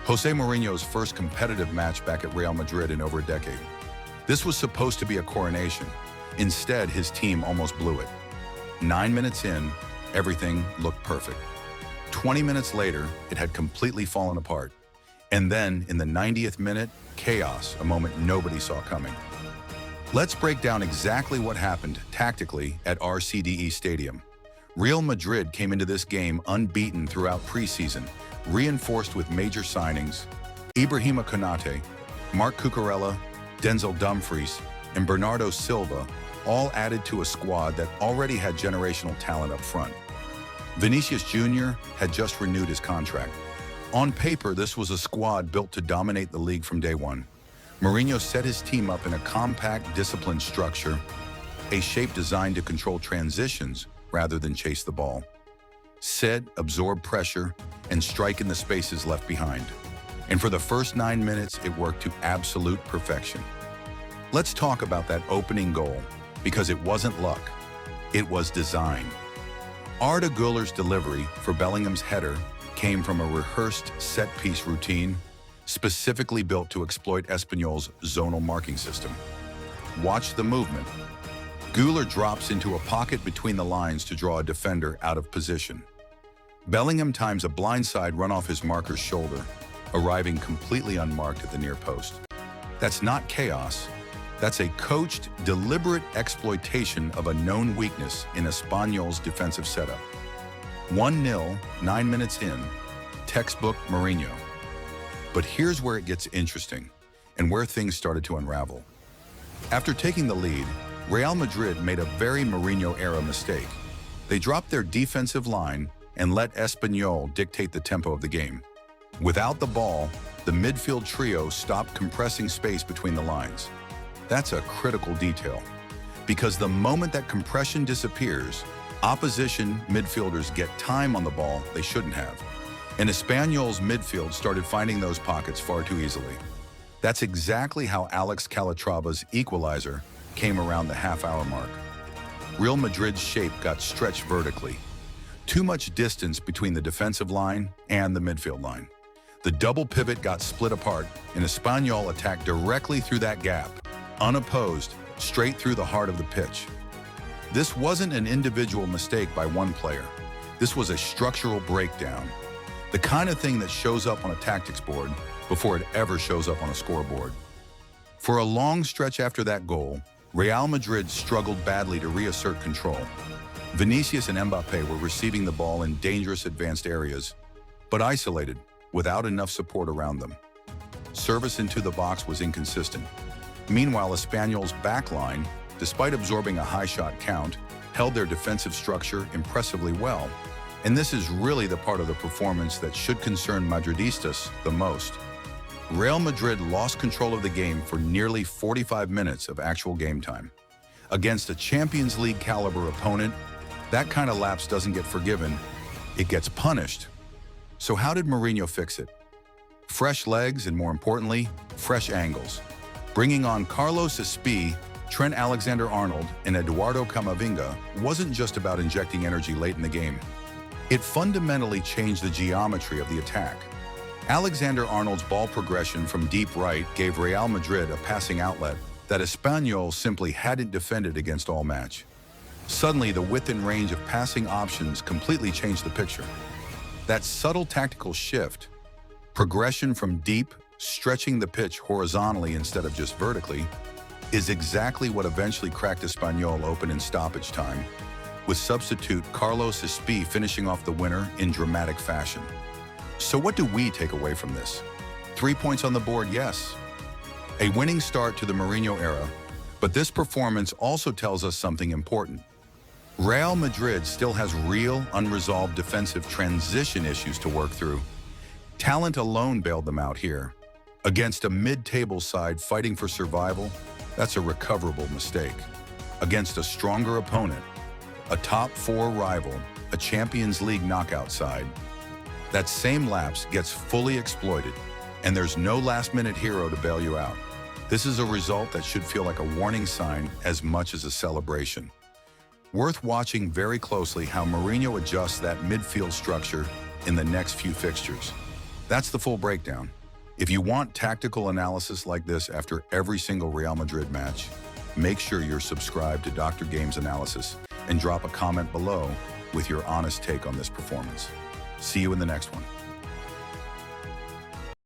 Jose Mourinho's first competitive match back at Real Madrid in over a decade. This was supposed to be a coronation. Instead, his team almost blew it. 9 minutes in, everything looked perfect. 20 minutes later, it had completely fallen apart. And then, in the 90th minute, chaos, a moment nobody saw coming. Let's break down exactly what happened tactically at RCDE Stadium. Real Madrid came into this game unbeaten throughout preseason, reinforced with major signings. Ibrahima Konate, Marc Cucurella, Denzel Dumfries, and Bernardo Silva all added to a squad that already had generational talent up front. Vinicius Jr. had just renewed his contract. On paper, this was a squad built to dominate the league from day one. Mourinho set his team up in a compact, disciplined structure, a shape designed to control transitions rather than chase the ball. Set, absorb pressure, and strike in the spaces left behind. And for the first 9 minutes, it worked to absolute perfection. Let's talk about that opening goal, because it wasn't luck, it was design. Arda Güler's delivery for Bellingham's header came from a rehearsed set-piece routine specifically built to exploit Espanyol's zonal marking system. Watch the movement. Güler drops into a pocket between the lines to draw a defender out of position. Bellingham times a blindside run off his marker's shoulder, arriving completely unmarked at the near post. That's not chaos. That's a coached, deliberate exploitation of a known weakness in Espanyol's defensive setup. 1-0, 9 minutes in, textbook Mourinho. But here's where it gets interesting, and where things started to unravel. After taking the lead, Real Madrid made a very Mourinho-era mistake. They dropped their defensive line and let Espanyol dictate the tempo of the game. Without the ball, the midfield trio stopped compressing space between the lines. That's a critical detail, because the moment that compression disappears, opposition midfielders get time on the ball they shouldn't have. And Espanyol's midfield started finding those pockets far too easily. That's exactly how Alex Calatrava's equalizer came around the half-hour mark. Real Madrid's shape got stretched vertically. Too much distance between the defensive line and the midfield line. The double pivot got split apart, and Espanyol attacked directly through that gap, unopposed, straight through the heart of the pitch. This wasn't an individual mistake by one player. This was a structural breakdown. The kind of thing that shows up on a tactics board before it ever shows up on a scoreboard. For a long stretch after that goal, Real Madrid struggled badly to reassert control. Vinicius and Mbappe were receiving the ball in dangerous advanced areas, but isolated, without enough support around them. Service into the box was inconsistent. Meanwhile, Espanyol's backline, despite absorbing a high shot count, held their defensive structure impressively well. And this is really the part of the performance that should concern Madridistas the most. Real Madrid lost control of the game for nearly 45 minutes of actual game time. Against a Champions League caliber opponent, that kind of lapse doesn't get forgiven, it gets punished. So how did Mourinho fix it? Fresh legs and, more importantly, fresh angles. Bringing on Carlos Espí, Trent Alexander-Arnold, and Eduardo Camavinga wasn't just about injecting energy late in the game. It fundamentally changed the geometry of the attack. Alexander-Arnold's ball progression from deep right gave Real Madrid a passing outlet that Espanyol simply hadn't defended against all match. Suddenly, the width and range of passing options completely changed the picture. That subtle tactical shift, progression from deep, stretching the pitch horizontally instead of just vertically, is exactly what eventually cracked Espanyol open in stoppage time, with substitute Carlos Espí finishing off the winner in dramatic fashion. So what do we take away from this? 3 points on the board, yes. A winning start to the Mourinho era, but this performance also tells us something important. Real Madrid still has real, unresolved defensive transition issues to work through. Talent alone bailed them out here. Against a mid-table side fighting for survival, that's a recoverable mistake. Against a stronger opponent, a top 4 rival, a Champions League knockout side, that same lapse gets fully exploited, and there's no last-minute hero to bail you out. This is a result that should feel like a warning sign as much as a celebration. Worth watching very closely how Mourinho adjusts that midfield structure in the next few fixtures. That's the full breakdown. If you want tactical analysis like this after every single Real Madrid match, make sure you're subscribed to Dr. Games Analysis and drop a comment below with your honest take on this performance. See you in the next one.